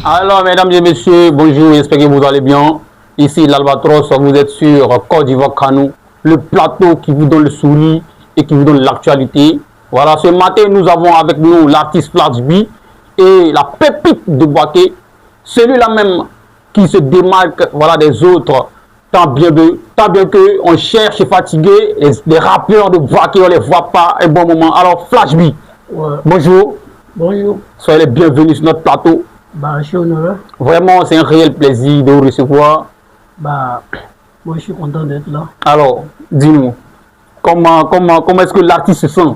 Alors, mesdames et messieurs, bonjour, j'espère que vous allez bien. Ici, l'Albatros, vous êtes sur Côte d'Ivoire Canou, le plateau qui vous donne le sourire et qui vous donne l'actualité. Voilà, ce matin, nous avons avec nous l'artiste Flash B et la pépite de Boaké, celui-là même qui se démarque voilà, des autres, tant bien que on cherche fatigué, les rappeurs de Boaké, on ne les voit pas un bon moment. Alors, Flash B, Ouais. bonjour, Bonjour. soyez les bienvenus sur notre plateau. Bah, je suis honoré. Vraiment, c'est un réel plaisir de vous recevoir. Bah, moi, je suis content d'être là. Alors, dis-nous, comment est-ce que l'artiste se sent?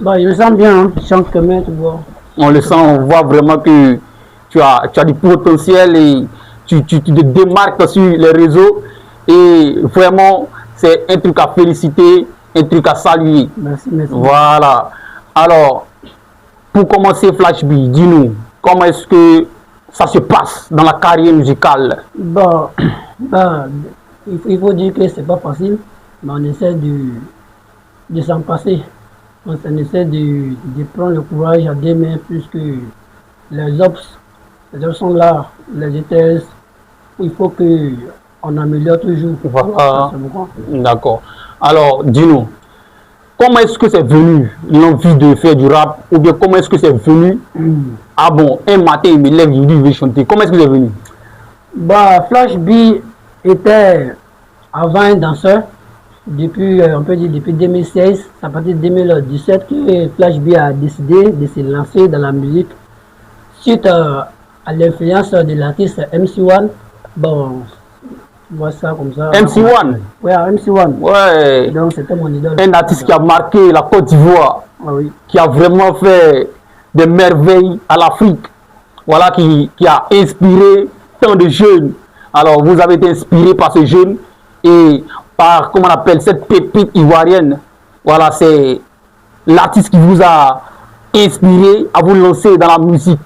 Bah, je me sens bien, hein. Je chante quand même, tu vois. On le sent, on voit vraiment que tu as du potentiel et tu te démarques sur les réseaux. Et vraiment, c'est un truc à féliciter, un truc à saluer. Merci, merci. Voilà. Alors, pour commencer, Flash B, dis-nous, comment est-ce que ça se passe dans la carrière musicale? Bah, bah, il faut dire que c'est pas facile, mais on essaie de s'en passer. On essaie de prendre le courage à deux mains, puisque les ops sont là, les ETS, il faut que on améliore toujours. Voilà. C'est pourquoi. D'accord. Alors, dis-nous, comment est-ce que c'est venu l'envie de faire du rap? Ou bien comment est-ce que c'est venu? Ah bon, un matin, il me lève, il dit, je vais chanter. Comment est-ce que c'est venu? Bah, Flash B était avant un danseur. Depuis, on peut dire depuis 2016, c'est à partir de 2017 que Flash B a décidé de se lancer dans la musique suite à l'influence de l'artiste MC1. Bon, on voit ça comme ça. MC1? Ouais, MC1. Ouais. Donc c'était mon idole. Un artiste qui a marqué la Côte d'Ivoire, Ah oui. qui a vraiment fait des merveilles à l'Afrique. Voilà, qui a inspiré tant de jeunes. Alors, vous avez été inspiré par ce jeune et par, comment on appelle, cette pépite ivoirienne. Voilà, c'est l'artiste qui vous a inspiré à vous lancer dans la musique.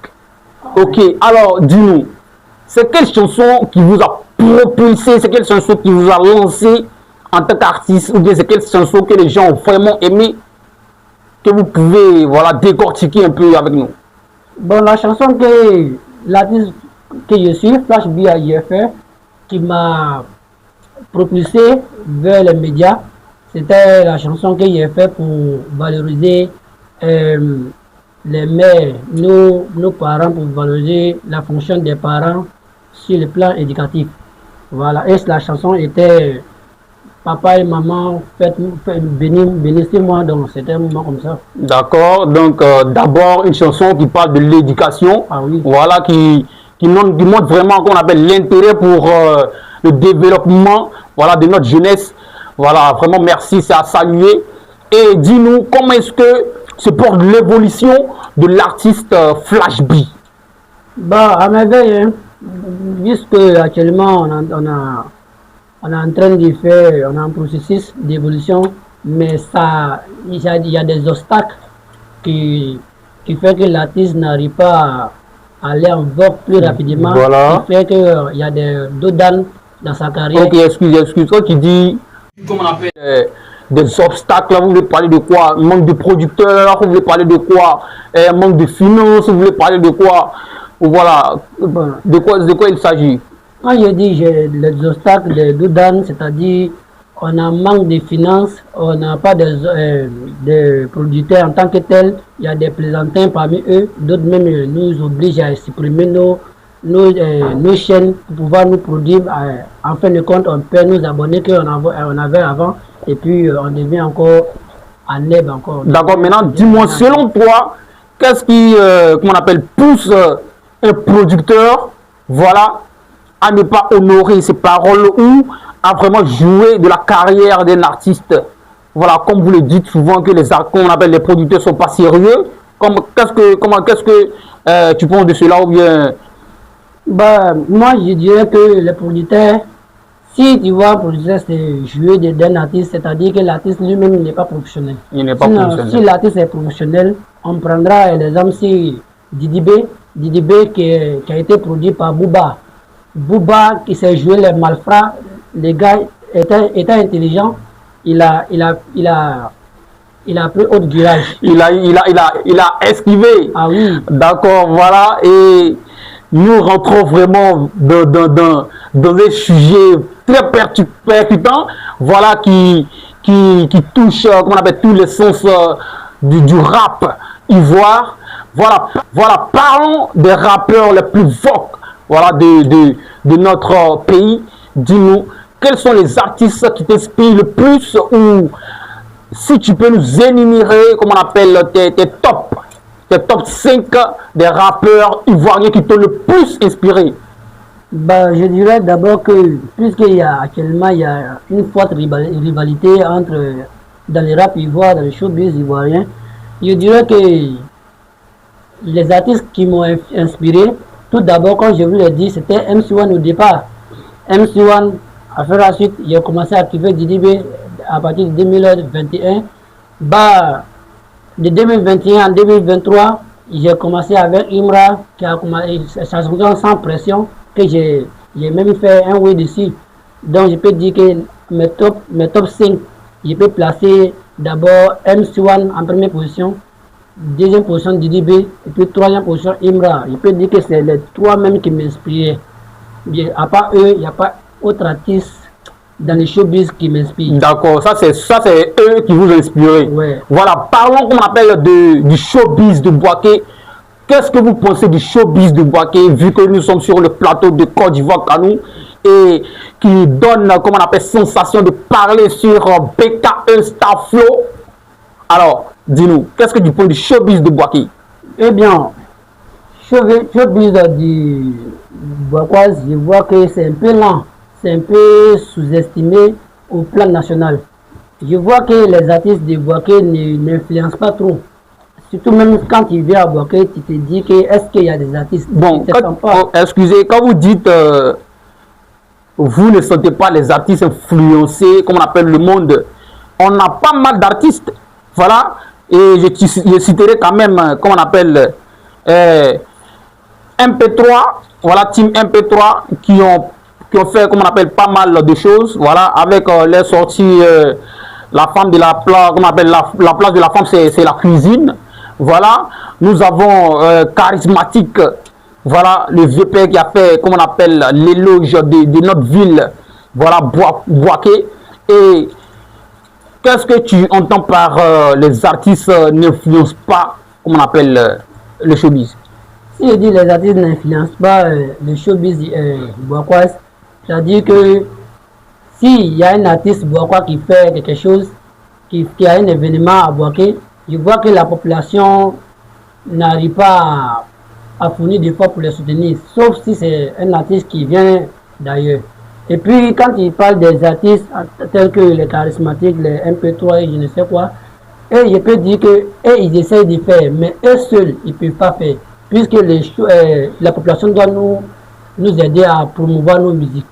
Ok, alors dis-nous, c'est quelle chanson qui vous a propulsé, c'est quelle chanson qui vous a lancé en tant qu'artiste, ou bien c'est quelle chanson que les gens ont vraiment aimé, que vous pouvez voilà, décortiquer un peu avec nous? Bon, la chanson que l'artiste que je suis, Flash B a fait, qui m'a propulsé vers les médias, c'était la chanson que j'ai fait pour valoriser les mères, nos parents, pour valoriser la fonction des parents sur le plan éducatif. Voilà, et la chanson était Papa et maman, bénissez-moi, donc c'était un moment comme ça. D'accord, donc d'abord une chanson qui parle de l'éducation, Ah oui. voilà, qui montre vraiment qu'on appelle l'intérêt pour le développement voilà, de notre jeunesse. Voilà, vraiment merci, c'est à saluer. Et dis-nous, comment est-ce que se porte l'évolution de l'artiste Flash B? Bah, à merveille, hein. Puisque actuellement on est en train de faire, on a un processus d'évolution, mais ça, il y a des obstacles qui fait que l'artiste n'arrive pas à aller en vogue plus rapidement. Voilà. Qui fait qu'il y a d'autres dames dans sa carrière. Ok, excuse, toi qui dis, comment on appelle, des obstacles, là, vous voulez parler de quoi? Manque de producteurs, vous voulez parler de quoi? Manque de finances, vous voulez parler de quoi? Voilà, de quoi il s'agit? Quand je dis j'ai les obstacles des deux dames, c'est-à-dire on a un manque de finances, on n'a pas de producteurs en tant que tels, il y a des plaisantins parmi eux, d'autres même nous obligent à supprimer nos chaînes pour pouvoir nous produire. En fin de compte, on perd nos abonnés qu'on avait avant et puis on devient encore en neb encore. D'accord, maintenant dis-moi, selon toi, qu'est-ce qui, comment on appelle, pousse un producteur, voilà, à ne pas honorer ses paroles ou à vraiment jouer de la carrière d'un artiste? Voilà, comme vous le dites souvent que qu'on appelle les producteurs sont pas sérieux. Qu'est-ce que tu penses de cela ou bien? Bah, moi, je dirais que les producteurs, si tu vois, producteur, c'est jouer d'un artiste, c'est-à-dire que l'artiste lui-même n'est pas professionnel. Il n'est pas Sinon, professionnel. si l'artiste est professionnel, on prendra l'exemple si Didi B qui a été produit par Booba. Booba qui s'est joué les malfrats, les gars étant intelligent, il a pris autre virage. Il a esquivé. Ah oui. D'accord, voilà. Et nous rentrons vraiment dans un sujet très percutant, voilà, qui touche, comment on appelle, tous les sens du rap ivoire. Voilà, parlons des rappeurs les plus voques, voilà, de notre pays. Dis-nous, quels sont les artistes qui t'inspirent le plus, ou si tu peux nous énumérer, comment on appelle, tes top 5 des rappeurs ivoiriens qui t'ont le plus inspiré. Bah, je dirais d'abord que, puisqu'il y a actuellement il y a une forte rivalité dans les rap ivoires, dans les showbiz ivoiriens, je dirais que les artistes qui m'ont inspiré, tout d'abord, quand je vous l'ai dit, c'était MC1 au départ. MC1, après la suite, j'ai commencé à activer DDB à partir de 2021. Bah, de 2021 à 2023, j'ai commencé avec Imra, qui a commencé sa chanson Sans Pression, que j'ai même fait un way dessus. Donc, je peux dire que mes top 5, je peux placer d'abord MC1 en première position, deuxième position DDB, et puis troisième position Imra. Je peux dire que c'est les trois mêmes qui m'inspiraient. À part eux, il n'y a pas autre artiste dans les showbiz qui m'inspire. D'accord, ça c'est eux qui vous inspirent. Ouais. Voilà, parlons, comme on appelle, du showbiz de Bouaké. Qu'est-ce que vous pensez du showbiz de Bouaké, vu que nous sommes sur le plateau de Côte d'Ivoire Canou, et qui donne, comme on appelle, sensation de parler sur BKE Starflow. Alors, dis-nous, qu'est-ce que tu penses du showbiz de Bouaké? Eh bien, showbiz du Bouakoise, je vois que c'est un peu lent, c'est un peu sous-estimé au plan national. Je vois que les artistes de Bouaké n'influencent pas trop. Surtout même quand tu viens à Bouaké, tu te dis que est-ce qu'il y a des artistes bon, excusez, quand vous dites vous ne sentez pas les artistes influencés, comme on appelle le monde, on a pas mal d'artistes, voilà, et je citerai quand même, comme on appelle MP3, voilà, Team MP3, qui ont fait, comme on appelle, pas mal de choses, voilà, avec les sorties, la femme de la place, comme on appelle, la place de la femme, c'est la cuisine. Voilà, nous avons Charismatique, voilà, le vieux père qui a fait, comme on appelle, l'éloge de notre ville, voilà, Bouaké. Et qu'est-ce que tu entends par les artistes n'influencent pas, comme on appelle, le showbiz? Si je dis les artistes n'influencent pas le showbiz bouakoise, c'est-à-dire que s'il y a un artiste bouakois qui fait quelque chose, qui a un événement à Bouaké, je vois que la population n'arrive pas à fournir d'efforts pour les soutenir, sauf si c'est un artiste qui vient d'ailleurs. Et puis, quand il parle des artistes tels que les charismatiques, les MP3 et je ne sais quoi, et je peux dire que ils essayent de faire, mais eux seuls, ils ne peuvent pas faire, puisque la population doit nous aider à promouvoir nos musiques.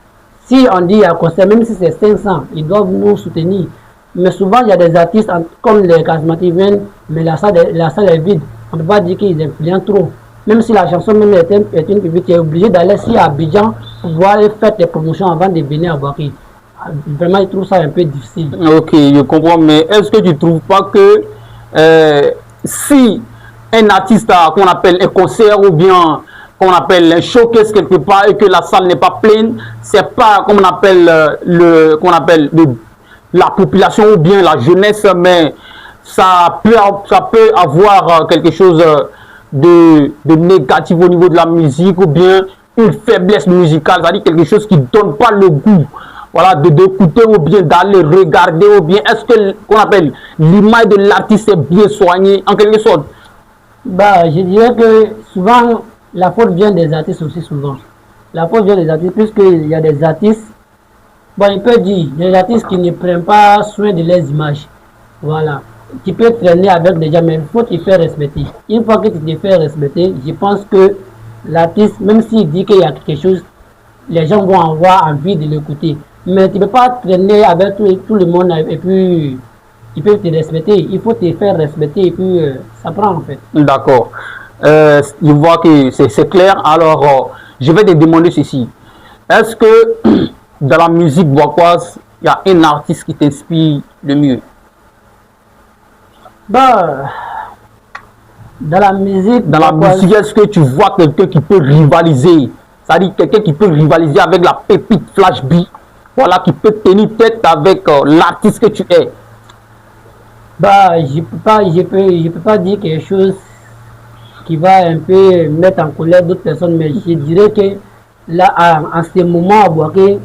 Si on dit à concert, même si c'est 500, ils doivent nous soutenir. Mais souvent, il y a des artistes comme les charismatiques viennent, mais la salle est vide. On ne peut pas dire qu'ils influencent trop. Même si la chanson même est une publique, tu es obligé d'aller ici à Abidjan pour pouvoir faire tes promotions avant de venir à Bouaké. Vraiment, je trouve ça un peu difficile. Ok, je comprends, mais est-ce que tu ne trouves pas que si un artiste a, qu'on appelle un concert ou bien qu'on appelle un showcase quelque part et que la salle n'est pas pleine, c'est pas comme on appelle la population ou bien la jeunesse, mais ça peut avoir quelque chose de négatif au niveau de la musique ou bien une faiblesse musicale, c'est-à-dire quelque chose qui ne donne pas le goût, voilà, d'écouter ou bien d'aller regarder, ou bien est-ce que qu'on appelle l'image de l'artiste est bien soignée en quelque sorte? Bah, je dirais que souvent la faute vient des artistes aussi souvent. La faute vient des artistes puisqu'il y a des artistes, bon, il peut dire, des artistes qui ne prennent pas soin de leurs images. Voilà. Tu peux traîner avec des gens, mais il faut te faire respecter. Une fois que tu te fais respecter, je pense que l'artiste, même s'il dit qu'il y a quelque chose, les gens vont avoir envie de l'écouter. Mais tu ne peux pas traîner avec tout le monde et puis ils peuvent te respecter. Il faut te faire respecter et puis ça prend en fait. D'accord. Je vois que c'est clair. Alors, je vais te demander ceci. Est-ce que dans la musique bouakoise, il y a un artiste qui t'inspire le mieux? Bah, Dans la musique, est-ce que tu vois quelqu'un qui peut rivaliser? C'est-à-dire quelqu'un qui peut rivaliser avec la pépite Flash B, voilà, qui peut tenir tête avec l'artiste que tu es. Bah, je peux pas dire quelque chose qui va un peu mettre en colère d'autres personnes, mais je dirais que là, en ce moment, à Boaké,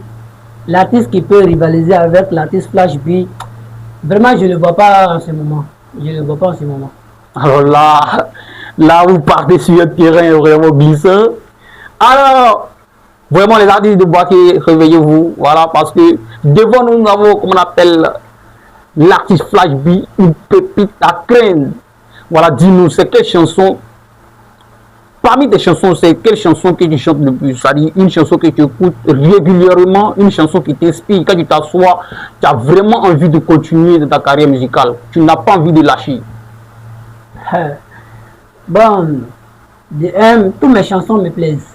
l'artiste qui peut rivaliser avec l'artiste Flash B, vraiment, je ne le vois pas en ce moment. Je ne le vois pas en ce moment. Alors là, vous partez sur un terrain vraiment glissant. Alors, vraiment, les artistes de Boaké, réveillez-vous. Voilà, parce que devant nous, nous avons, comme on appelle, l'artiste Flash B, une pépite à craindre. Voilà, dis-nous, c'est quelle chanson? Parmi tes chansons, c'est quelle chanson que tu chantes le plus? C'est-à-dire une chanson que tu écoutes régulièrement, une chanson qui t'inspire. Quand tu t'assois, tu as vraiment envie de continuer dans ta carrière musicale. Tu n'as pas envie de lâcher. Bon, toutes mes chansons me plaisent.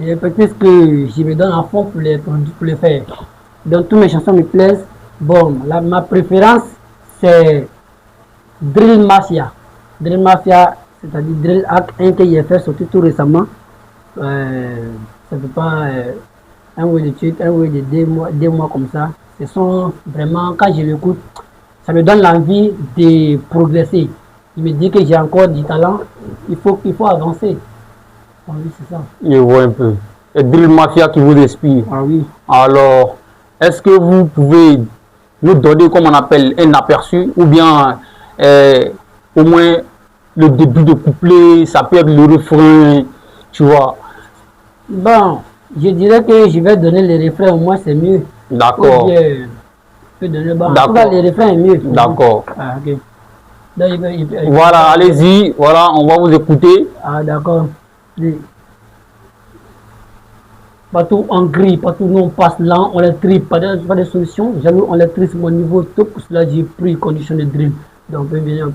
Et peut-être que je me donne à fond pour les faire. Donc, toutes mes chansons me plaisent. Bon, ma préférence, c'est Drill Mafia. Drill Mafia, c'est-à-dire Drill Act 1 qu'il a fait sorti tout récemment. Ça ne fait pas un ou deux trucs, un ou deux mois comme ça. Ce sont vraiment, quand je l'écoute, ça me donne l'envie de progresser. Il me dit que j'ai encore du talent, il faut avancer. Ah oui, c'est ça. Je vois un peu. Et Drill Mafia qui vous inspire. Ah oui. Alors, est-ce que vous pouvez nous donner, comme on appelle, un aperçu, ou bien au moins le début de couplet, ça peut être le refrain, tu vois? Bon, je dirais que je vais donner les refrains, au moins c'est mieux. D'accord. En tout cas, les refrains est mieux. D'accord. Ah, ok. Donc, voilà, allez-y, voilà, on va vous écouter. Ah, d'accord. Partout on grille, partout nous on passe là, on les tripe, pas de solution. Jaloux, on les tripe mon niveau top, pour cela j'ai pris condition de drill. Donc, bien,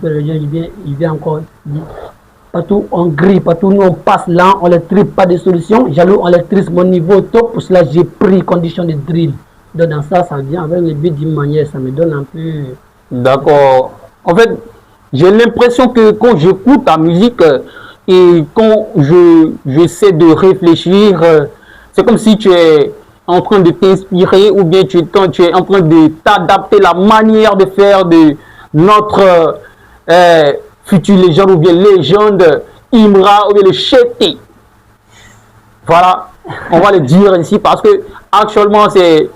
il vient encore dire. Partout on grille, partout nous on passe là, on les tripe, pas de solution. Jaloux, on les tripe mon niveau top, pour cela j'ai pris condition de drill. Donc, dans ça, ça vient avec le beat d'une manière, ça me donne un peu. D'accord. En fait, j'ai l'impression que quand j'écoute ta musique et quand j'essaie de réfléchir, c'est comme si tu es en train de t'inspirer ou bien quand tu es en train de t'adapter la manière de faire de notre future légende ou bien légende Imra ou bien le Chété. Voilà, on va le dire ici parce que actuellement c'est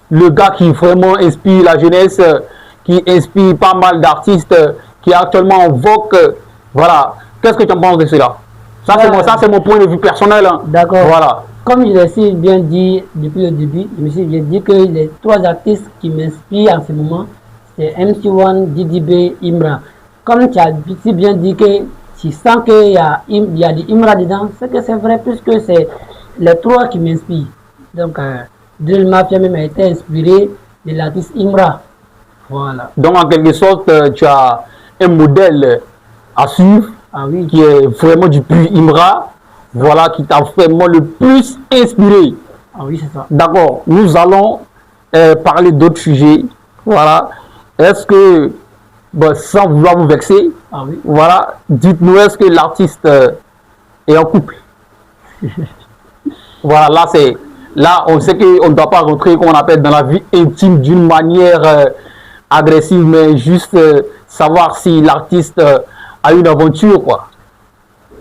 le gars qui vraiment inspire la jeunesse, qui inspire pas mal d'artistes, qui est actuellement en vogue. Voilà, qu'est-ce que tu en penses de cela? Ça c'est mon point de vue personnel. Hein. D'accord. Voilà. Comme je l'ai bien dit depuis le début, j'ai dit que les trois artistes qui m'inspirent en ce moment, c'est MC1, DDB, Imra. Comme tu as si bien dit que tu sens qu'il y a du Imra dedans, c'est que c'est vrai puisque c'est les trois qui m'inspirent. Donc, Drill Mafia même a été inspiré de l'artiste Imra. Voilà. Donc, en quelque sorte, tu as un modèle à suivre qui est vraiment du plus Imra. Voilà, qui t'a vraiment le plus inspiré. Ah oui, c'est ça. D'accord, nous allons parler d'autres sujets. Voilà. Est-ce que, sans vouloir vous vexer, voilà, dites-nous, est-ce que l'artiste est en couple? Voilà, là, on sait qu'on ne doit pas rentrer, comme on appelle, dans la vie intime d'une manière agressive, mais juste savoir si l'artiste a une aventure, quoi.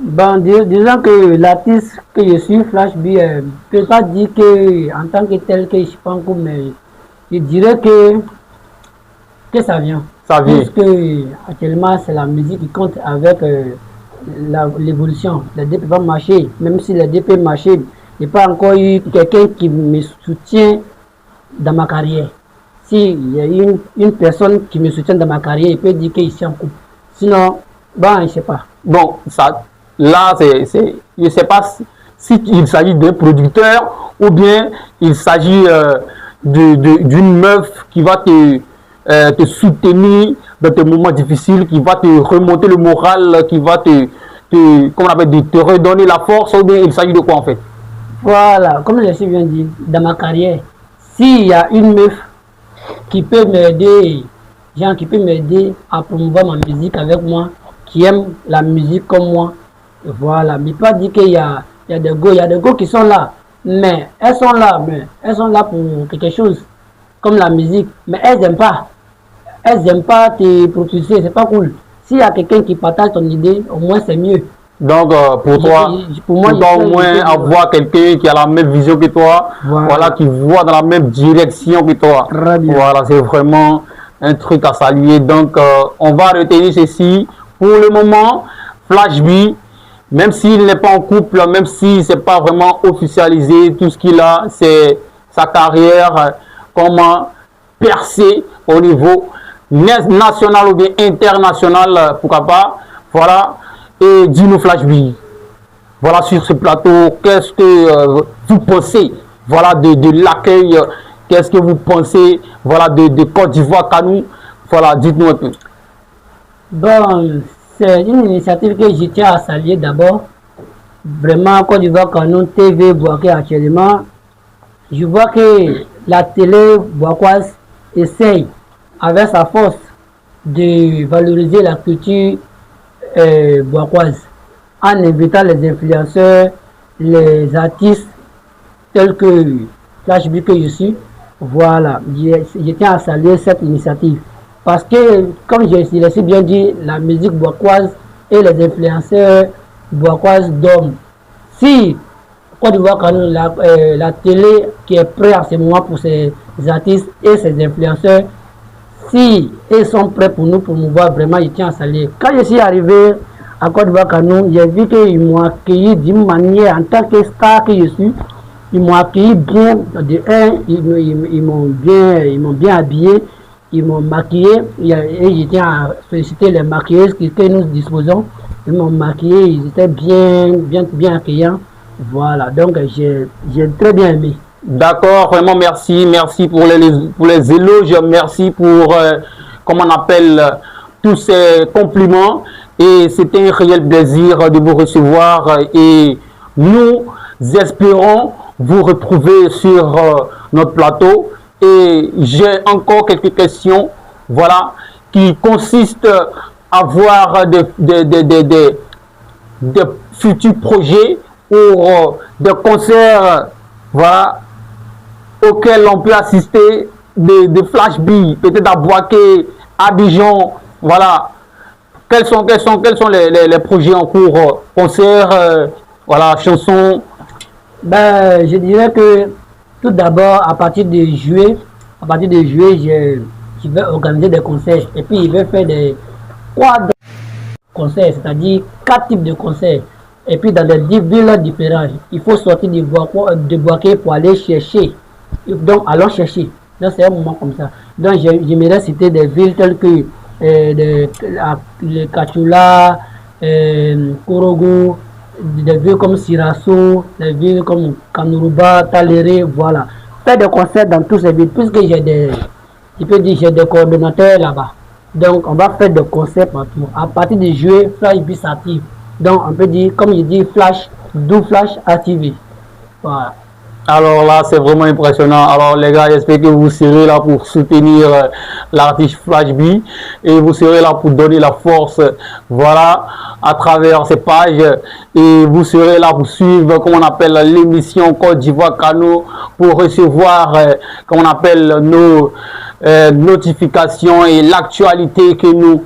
Bon, disons que l'artiste que je suis, Flash B, je ne peux pas dire que en tant que tel que je suis pas en couple, mais je dirais que ça vient. Ça vient. Parce que actuellement c'est la musique qui compte avec l'évolution. Les deux peuvent pas marcher, même si les deux peuvent marcher, il n'y a pas encore eu quelqu'un qui me soutient dans ma carrière. S'il y a une personne qui me soutient dans ma carrière, il peut dire qu'il est en couple. Sinon, bon, je ne sais pas. Bon, ça. Là, je ne sais pas s'il s'agit d'un producteur ou bien il s'agit d'une meuf qui va te soutenir dans tes moments difficiles, qui va te remonter le moral, qui va te redonner la force, ou bien il s'agit de quoi en fait? Voilà, comme je l'ai bien dit, dans ma carrière, s'il y a une meuf qui peut m'aider, qui peut m'aider à promouvoir ma musique avec moi, qui aiment la musique comme moi. Voilà, mais pas dire qu'il y a des go, il y a des go qui sont là, mais elles sont là pour quelque chose, comme la musique, mais elles n'aiment pas. Elles n'aiment pas te propulser, c'est pas cool. S'il y a quelqu'un qui partage ton idée, au moins c'est mieux. Donc, pour toi, pour moi, tu dois au moins avoir quelqu'un qui a la même vision que toi, voilà, qui voit dans la même direction que toi. Très bien. Voilà, c'est vraiment un truc à saluer. Donc, on va retenir ceci. Pour le moment, Flash B, même s'il n'est pas en couple, même si c'est pas vraiment officialisé, tout ce qu'il a, c'est sa carrière, comment percer au niveau national ou bien international, pourquoi pas. Voilà. Et dis-nous Flash B, voilà, sur ce plateau, qu'est-ce que vous pensez, voilà, de l'accueil, qu'est-ce que vous pensez, voilà, de Côte d'Ivoire Kanou, voilà, dites-nous un peu. Bon, c'est une initiative que je tiens à saluer d'abord. Vraiment, Côte d'Ivoire Kanou TV Boaké actuellement, je vois que la télé boakoise essaye, avec sa force, de valoriser la culture boakoise en invitant les influenceurs, les artistes tels que Flash B que je suis. Voilà, je tiens à saluer cette initiative parce que, comme je l'ai si bien dit, la musique boakoise et les influenceurs boakoises dorment. Si Côte d'Ivoire, la télé qui est prête à ce moment pour ces artistes et ces influenceurs, si ils sont prêts pour nous promouvoir, vraiment, je tiens à saluer. Quand je suis arrivé à Côte d'Ivoire Kanou, j'ai vu qu'ils m'ont accueilli d'une manière, en tant que star que je suis, ils m'ont accueilli bien. De un, ils m'ont bien habillé, ils m'ont maquillé, et je tiens à féliciter les maquilleuses que nous disposons. Ils m'ont maquillé, ils étaient bien accueillants. Voilà, donc j'ai très bien aimé. D'accord, vraiment merci, merci pour les éloges, merci pour, comment on appelle, tous ces compliments. Et c'était un réel plaisir de vous recevoir et nous espérons vous retrouver sur notre plateau. Et j'ai encore quelques questions, voilà, qui consistent à voir des futurs projets pour des concerts, voilà, auxquels on peut assister, de Flash B, peut-être à Boaké, à Dijon, voilà. Quels sont les projets en cours, concerts, voilà, chansons? Ben, je dirais que tout d'abord, à partir de juillet, je vais organiser des concerts. Et puis, je vais faire des concerts, c'est-à-dire 4 types de concerts. Et puis, dans des villes différentes, il faut sortir de Boaké pour aller chercher. Donc, allons chercher. Donc, c'est un moment comme ça. Donc, j'aimerais citer des villes telles que le Kachula, Korogo, des villes comme Sirasso, des villes comme Kanuruba, Taléré, voilà. Faire des concerts dans tous ces villes, puisque j'ai des coordonnateurs là-bas. Donc, on va faire des concerts partout. À partir de juillet, Flash B s'active. Donc, on peut dire, comme je dis, Flash, d'où Flash activé. Voilà. Alors là, c'est vraiment impressionnant. Alors les gars, j'espère que vous serez là pour soutenir l'artiste Flash B et vous serez là pour donner la force, voilà, à travers ces pages. Et vous serez là pour suivre, comme on appelle, l'émission Côte d'Ivoire Kanou, pour recevoir, comme on appelle, nos notifications et l'actualité que nous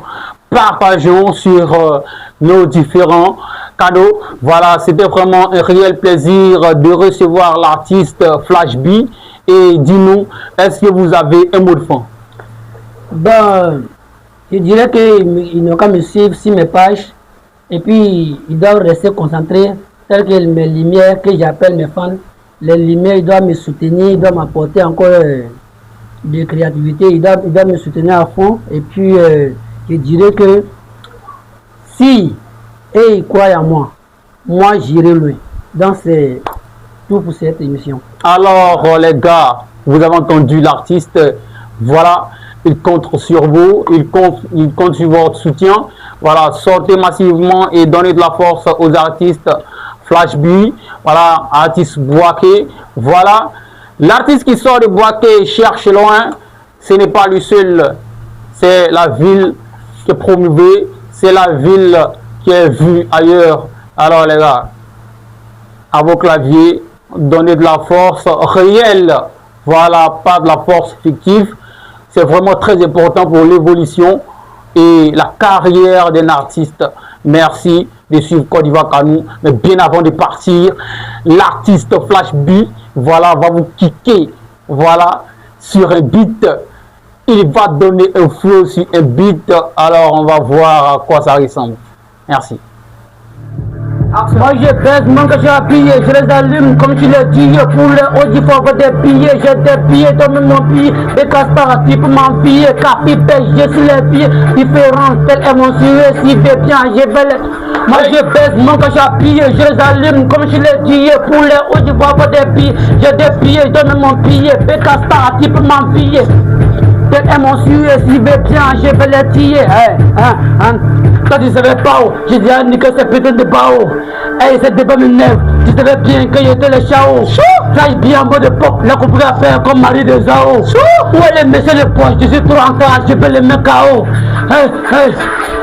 partageons sur nos différents cadeaux. Voilà, c'était vraiment un réel plaisir de recevoir l'artiste Flash B. Et dis-nous, est-ce que vous avez un mot de fin? Ben, je dirais qu'ils n'ont qu'à me suivre sur mes pages et puis ils doivent rester concentrés, telles que mes lumières que j'appelle mes fans. Les lumières, ils doivent me soutenir, ils doivent m'apporter encore de créativité, ils doivent me soutenir à fond. Et puis, je dirais que si et ils croient en moi j'irai loin. Donc c'est tout pour cette émission. Alors les gars, vous avez entendu l'artiste, voilà, il compte sur vous, il compte sur votre soutien. Voilà, sortez massivement et donnez de la force aux artistes Flash B, voilà, artiste Boaké. Voilà, l'artiste qui sort de Boaké cherche loin, ce n'est pas lui seul, c'est la ville qui est promouvée, c'est la ville qui est vue ailleurs. Alors les gars, à vos claviers, donnez de la force réelle, voilà, pas de la force fictive. C'est vraiment très important pour l'évolution et la carrière d'un artiste. Merci de suivre Côte d'Ivoire Kanou. Mais bien avant de partir, l'artiste Flash B, voilà, va vous kicker, voilà, sur un beat. Il va donner un flow sur un beat. Alors on va voir à quoi ça ressemble. Merci. Moi je baisse, mon que j'ai appuyé, je les allume comme tu l'as dit. Pour les hauts, il faut avoir des billets. J'ai des billets dans mon billet. Des castors, tu peux m'enfiler. Car il paye, je suis les pieds différents. Tel est mon sujet, si fait bien, j'ai belle. Moi je baisse, mon que j'ai appuyé, je les allume comme je l'ai dit. Pour les hauts, il faut avoir des billets. J'ai des billets dans mon billet. Des castors, tu peux m'enfiler. Tel est mon sujet, si fait bien, j'ai vais les tirer. Toi tu savais pas où, j'ai dit à Nico c'est putain de bao. Hey, ce débat m'énerve, tu savais bien que j'étais le chao. Flash bien en mode époque, là qu'on pourrait faire comme Marie de Zao. Où est le messieurs de poche, je suis trop en cas, je peux les mettre KO.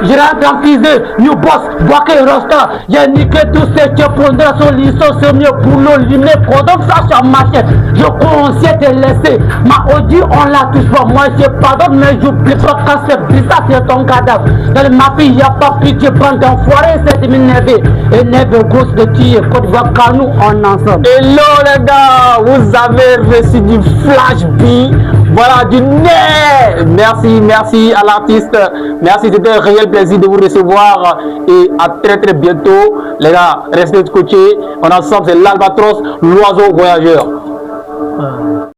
Je rentre en pisé, New Boss, Boaké Rosta. J'ai niqué tous ces qui prendra son licence, c'est mieux pour l'eau, l'imé, pendant que ça sur machette. Je conscient te laisser, ma audio on la touche pas. Moi je pardonne, mais j'oublie pas quand c'est bizarre, c'est ton cadavre. Dans ma fille, y'a pas pitié, bande d'enfoirés, c'est m'énerver. Énervé, grosse de tir, Côte d'Ivoire, nous on ensemble. Hello les gars, vous avez reçu du Flash B, voilà, du nez. Merci à l'artiste. Merci, c'était un réel plaisir de vous recevoir. Et à très bientôt. Les gars, restez scotchés. On est ensemble, c'est l'Albatros, l'oiseau voyageur.